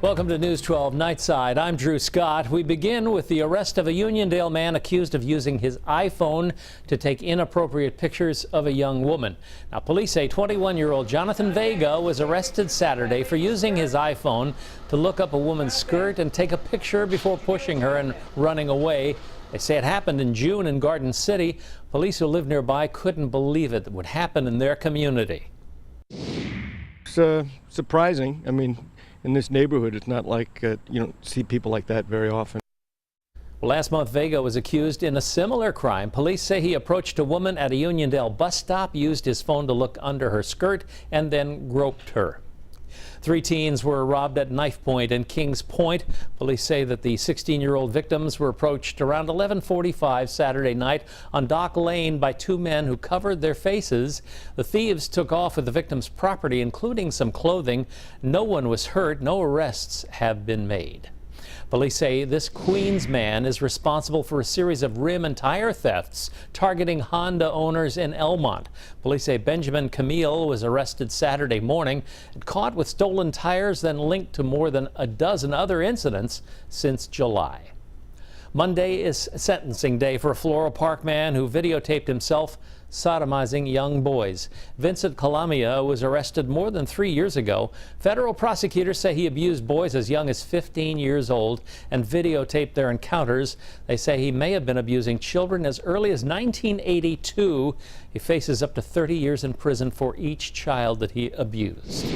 Welcome to News 12 Nightside. I'm Drew Scott. We begin with the arrest of a Uniondale man accused of using his iPhone to take inappropriate pictures of a young woman. Now, police say 21-year-old Jonathan Vega was arrested Saturday for using his iPhone to look up a woman's skirt and take a picture before pushing her and running away. They say it happened in June in Garden City. Police who live nearby couldn't believe it would happen in their community. It's surprising. I mean, in this neighborhood, it's not like you don't see people like that very often. Well, last month, Vega was accused in a similar crime. Police say he approached a woman at a Uniondale bus stop, used his phone to look under her skirt, and then groped her. 3 teens were robbed at Knife Point and Kings Point. Police say that the 16-year-old victims were approached around 11:45 Saturday night on Dock Lane by 2 men who covered their faces. The thieves took off with the victims' property, including some clothing. No one was hurt. No arrests have been made. Police say this Queens man is responsible for a series of rim and tire thefts targeting Honda owners in Elmont. Police say Benjamin Camille was arrested Saturday morning and caught with stolen tires, then linked to more than a dozen other incidents since July. Monday is sentencing day for a Floral Park man who videotaped himself sodomizing young boys. Vincent Calamia was arrested more than 3 years ago. Federal prosecutors say he abused boys as young as 15 years old and videotaped their encounters. They say he may have been abusing children as early as 1982. He faces up to 30 years in prison for each child that he abused.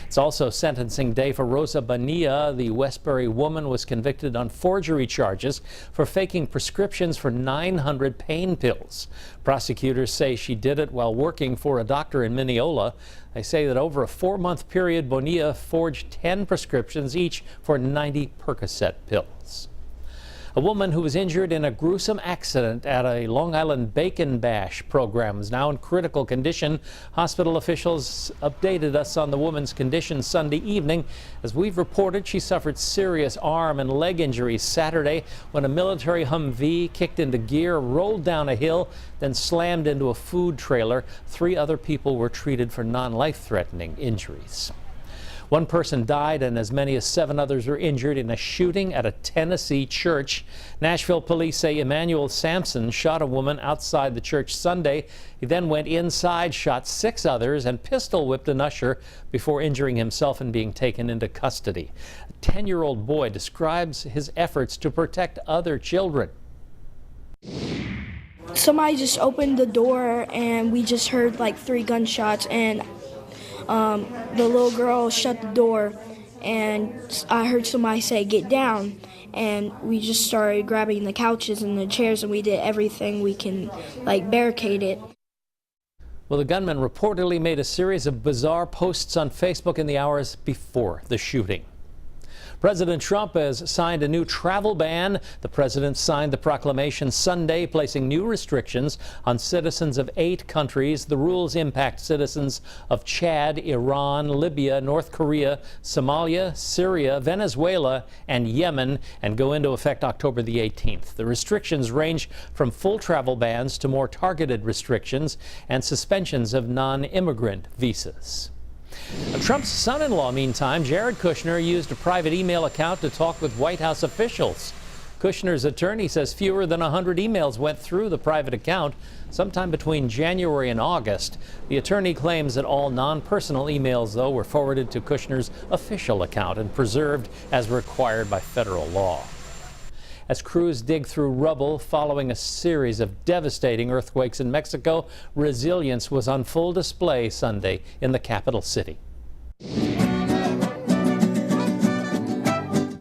It's also sentencing day for Rosa Bonilla. The Westbury woman was convicted on forgery charges for faking prescriptions for 900 pain pills. Prosecutors say she did it while working for a doctor in Mineola. They say that over a 4-month period, Bonilla forged 10 prescriptions, each for 90 Percocet pills. A woman who was injured in a gruesome accident at a Long Island Bacon Bash program is now in critical condition. Hospital officials updated us on the woman's condition Sunday evening. As we've reported, she suffered serious arm and leg injuries Saturday when a military Humvee kicked into gear, rolled down a hill, then slammed into a food trailer. 3 other people were treated for non-life-threatening injuries. 1 person died and as many as 7 others were injured in a shooting at a Tennessee church. Nashville police say Emmanuel Sampson shot a woman outside the church Sunday. He then went inside, shot 6 others, and pistol whipped an usher before injuring himself and being taken into custody. A 10-year-old boy describes his efforts to protect other children. Somebody just opened the door and we just heard like 3 gunshots, and the little girl shut the door and I heard somebody say, "Get down," and we just started grabbing the couches and the chairs and we did everything we can, like barricade it. Well, the gunman reportedly made a series of bizarre posts on Facebook in the hours before the shooting. President Trump has signed a new travel ban. The president signed the proclamation Sunday, placing new restrictions on citizens of 8 countries. The rules impact citizens of Chad, Iran, Libya, North Korea, Somalia, Syria, Venezuela, and Yemen, and go into effect October the 18th. The restrictions range from full travel bans to more targeted restrictions and suspensions of non-immigrant visas. Trump's son-in-law, meantime, Jared Kushner, used a private email account to talk with White House officials. Kushner's attorney says fewer than 100 emails went through the private account sometime between January and August. The attorney claims that all non-personal emails, though, were forwarded to Kushner's official account and preserved as required by federal law. As crews dig through rubble following a series of devastating earthquakes in Mexico, resilience was on full display Sunday in the capital city.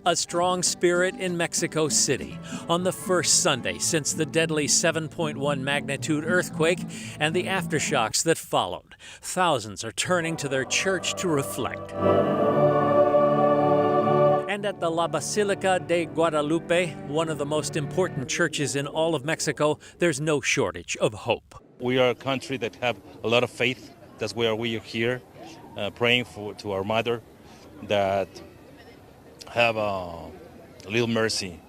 A strong spirit in Mexico City on the first Sunday since the deadly 7.1 magnitude earthquake and the aftershocks that followed. Thousands are turning to their church to reflect. And at the La Basilica de Guadalupe, one of the most important churches in all of Mexico, there's no shortage of hope. We are a country that have a lot of faith. That's why we are here, praying to our mother that have a little mercy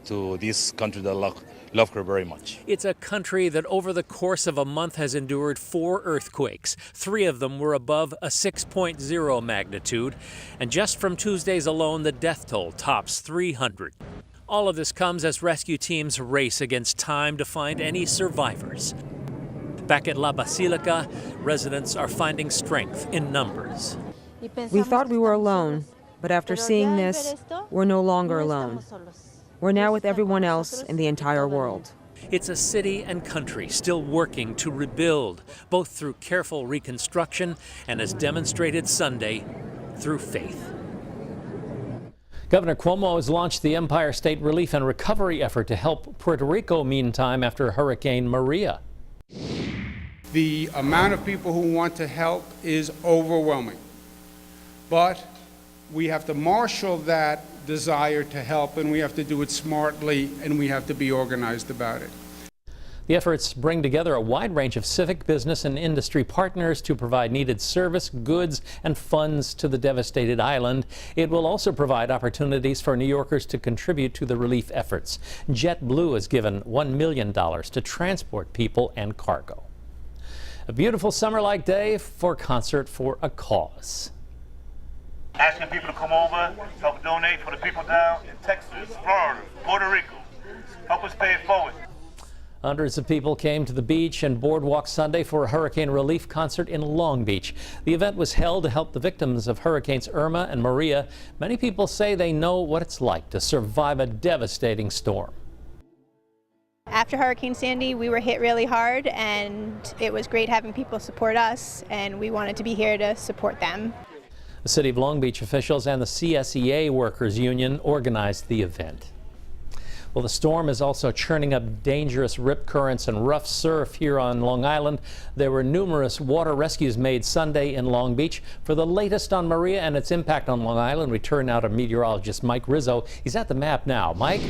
to this country that love her very much. It's a country that over the course of a month has endured 4 earthquakes. 3 of them were above a 6.0 magnitude. And just from Tuesdays alone, the death toll tops 300. All of this comes as rescue teams race against time to find any survivors. Back at La Basilica, residents are finding strength in numbers. We thought we were alone, but after seeing this, we're no longer alone. We're now with everyone else in the entire world. It's a city and country still working to rebuild, both through careful reconstruction and, as demonstrated Sunday, through faith. Governor Cuomo has launched the Empire State Relief and Recovery effort to help Puerto Rico meantime after Hurricane Maria. The amount of people who want to help is overwhelming, but we have to marshal that desire to help, and we have to do it smartly, and we have to be organized about it. The efforts bring together a wide range of civic, business, and industry partners to provide needed service, goods, and funds to the devastated island. It will also provide opportunities for New Yorkers to contribute to the relief efforts. JetBlue has given $1 million to transport people and cargo. A beautiful summer-like day for Concert for a Cause. Asking people to come over, help donate for the people down in Texas, Florida, Puerto Rico. Help us pay it forward. Hundreds of people came to the beach and boardwalk Sunday for a hurricane relief concert in Long Beach. The event was held to help the victims of Hurricanes Irma and Maria. Many people say they know what it's like to survive a devastating storm. After Hurricane Sandy, we were hit really hard, and it was great having people support us, and we wanted to be here to support them. The City of Long Beach officials and the CSEA Workers Union organized the event. Well, the storm is also churning up dangerous rip currents and rough surf here on Long Island. There were numerous water rescues made Sunday in Long Beach. For the latest on Maria and its impact on Long Island, we turn now to meteorologist Mike Rizzo. He's at the map now. Mike?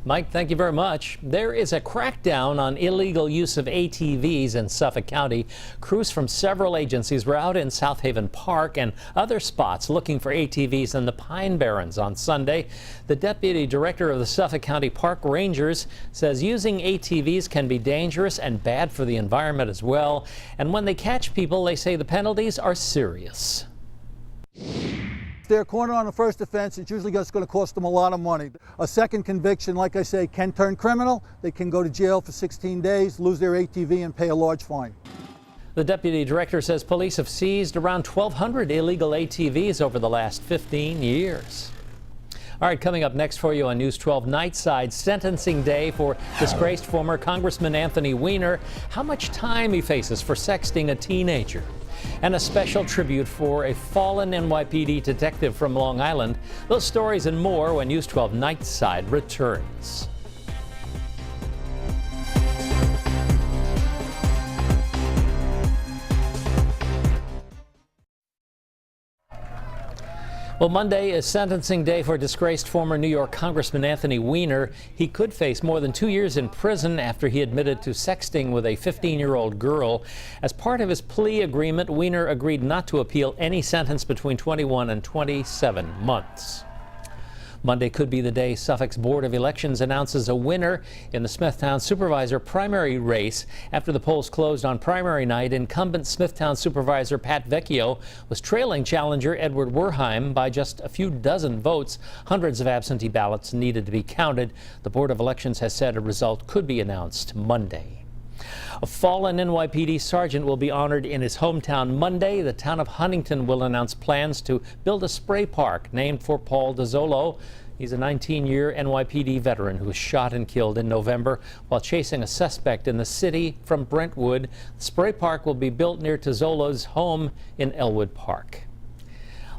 Mike, thank you very much. There is a crackdown on illegal use of ATVs in Suffolk County. Crews from several agencies were out in South Haven Park and other spots looking for ATVs in the Pine Barrens on Sunday. The deputy director of the Suffolk County Park Rangers says using ATVs can be dangerous and bad for the environment as well. And when they catch people, they say the penalties are serious. If they're cornered on the first offense, it's usually just going to cost them a lot of money. A second conviction, like I say, can turn criminal. They can go to jail for 16 days, lose their ATV, and pay a large fine. The deputy director says police have seized around 1,200 illegal ATVs over the last 15 years. All right, coming up next for you on News 12 Nightside, sentencing day for disgraced former Congressman Anthony Weiner, how much time he faces for sexting a teenager, and a special tribute for a fallen NYPD detective from Long Island. Those stories and more when News 12 Nightside returns. Well, Monday is sentencing day for disgraced former New York Congressman Anthony Weiner. He could face more than 2 years in prison after he admitted to sexting with a 15-year-old girl. As part of his plea agreement, Weiner agreed not to appeal any sentence between 21 and 27 months. Monday could be the day Suffolk's Board of Elections announces a winner in the Smithtown Supervisor primary race. After the polls closed on primary night, incumbent Smithtown Supervisor Pat Vecchio was trailing challenger Edward Werheim by just a few dozen votes. Hundreds of absentee ballots needed to be counted. The Board of Elections has said a result could be announced Monday. A fallen NYPD sergeant will be honored in his hometown Monday. The town of Huntington will announce plans to build a spray park named for Paul DeZolo. He's a 19-year NYPD veteran who was shot and killed in November while chasing a suspect in the city from Brentwood. The spray park will be built near DeZolo's home in Elwood Park.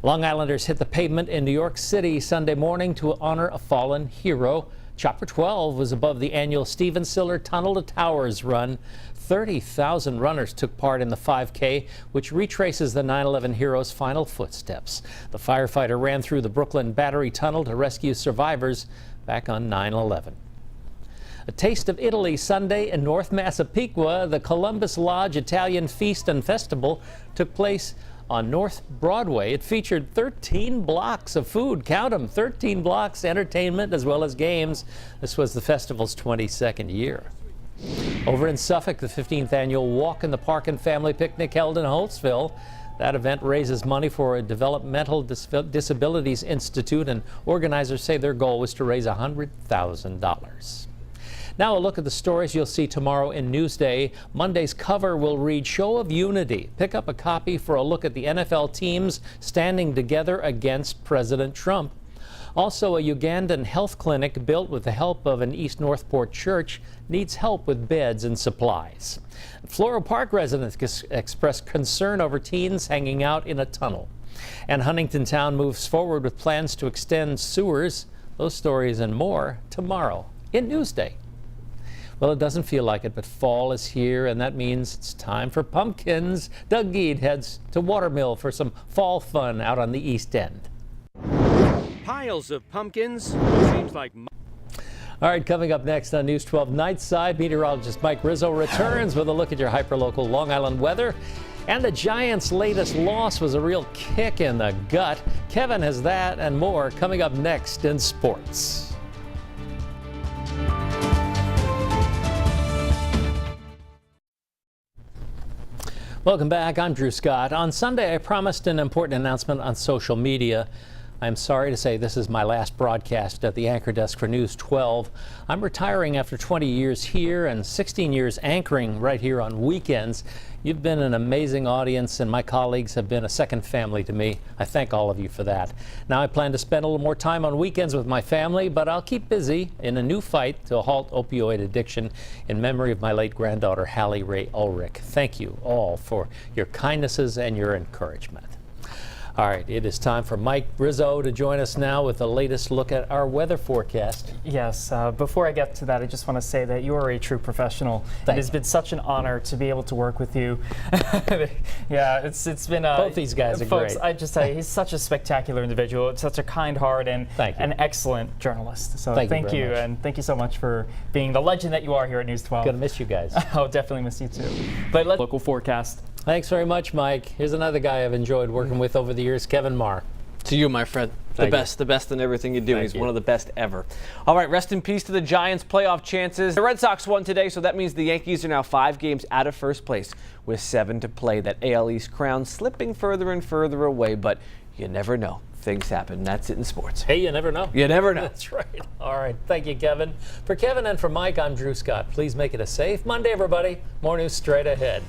Long Islanders hit the pavement in New York City Sunday morning to honor a fallen hero. Chopper 12 was above the annual Stephen Siller Tunnel to Towers run. 30,000 runners took part in the 5K, which retraces the 9/11 hero's final footsteps. The firefighter ran through the Brooklyn Battery Tunnel to rescue survivors back on 9/11. A taste of Italy Sunday in North Massapequa. The Columbus Lodge Italian Feast and Festival took place on North Broadway. It featured 13 blocks of food. Count them, 13 blocks, entertainment as well as games. This was the festival's 22nd year. Over in Suffolk, the 15th annual Walk in the Park and Family Picnic held in Holtsville. That event raises money for a Developmental Disabilities Institute, and organizers say their goal was to raise $100,000. Now a look at the stories you'll see tomorrow in Newsday. Monday's cover will read Show of Unity. Pick up a copy for a look at the NFL teams standing together against President Trump. Also, a Ugandan health clinic built with the help of an East Northport church needs help with beds and supplies. Floral Park residents expressed concern over teens hanging out in a tunnel. And Huntington Town moves forward with plans to extend sewers. Those stories and more tomorrow in Newsday. Well, it doesn't feel like it, but fall is here, and that means it's time for pumpkins. Doug Geed heads to Watermill for some fall fun out on the East End. Piles of pumpkins. Seems like. All right, coming up next on News 12 Nightside, meteorologist Mike Rizzo returns with a look at your hyperlocal Long Island weather. And the Giants' latest loss was a real kick in the gut. Kevin has that and more coming up next in sports. Welcome back. I'm Drew Scott. On Sunday, I promised an important announcement on social media. I'm sorry to say this is my last broadcast at the anchor desk for News 12. I'm retiring after 20 years here and 16 years anchoring right here on weekends. You've been an amazing audience, and my colleagues have been a second family to me. I thank all of you for that. Now I plan to spend a little more time on weekends with my family, but I'll keep busy in a new fight to halt opioid addiction in memory of my late granddaughter, Hallie Ray Ulrich. Thank you all for your kindnesses and your encouragement. All right, it is time for Mike Rizzo to join us now with the latest look at our weather forecast. Yes, before I get to that, I just want to say that you are a true professional. It has been such an honor to be able to work with you. Yeah, it's been both these guys are folks, great. I just say he's such a spectacular individual, such a kind heart, and an excellent journalist. So thank you, and thank you so much for being the legend that you are here at News 12. Gonna miss you guys. I'll definitely miss you too. But let's local forecast. Thanks very much, Mike. Here's another guy I've enjoyed working with over the years, Kevin Marr. To you, my friend. The best in everything you do. He's one of the best ever. All right, rest in peace to the Giants' playoff chances. The Red Sox won today, so that means the Yankees are now 5 games out of first place with 7 to play. That AL East crown slipping further and further away, but you never know. Things happen. That's it in sports. Hey, you never know. You never know. That's right. All right. Thank you, Kevin. For Kevin and for Mike, I'm Drew Scott. Please make it a safe Monday, everybody. More news straight ahead.